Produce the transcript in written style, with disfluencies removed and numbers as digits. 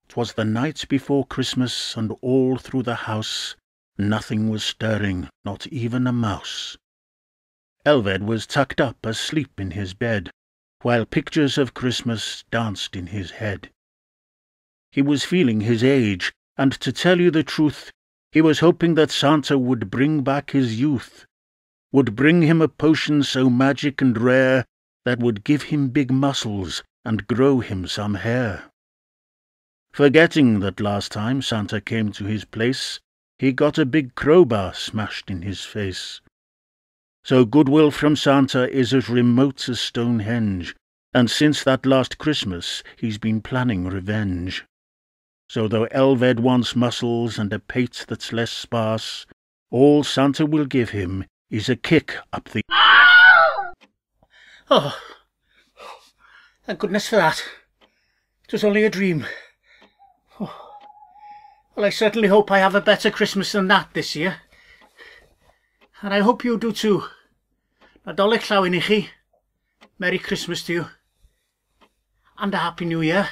'Twas the night before Christmas, and all through the house nothing was stirring, not even a mouse. Elved was tucked up asleep in his bed, while pictures of Christmas danced in his head. He was feeling his age, and to tell you the truth, he was hoping that Santa would bring back his youth, would bring him a potion so magic and rare that would give him big muscles and grow him some hair. Forgetting that last time Santa came to his place, he got a big crowbar smashed in his face. So goodwill from Santa is as remote as Stonehenge, and since that last Christmas he's been planning revenge. So though Elved wants muscles and a pate that's less sparse, all Santa will give him is a kick up the... Oh, thank goodness for that. It was only a dream. Oh. Well, I certainly hope I have a better Christmas than that this year. And I hope you do too. Nadolig llawen I chi. Merry Christmas to you. And a Happy New Year.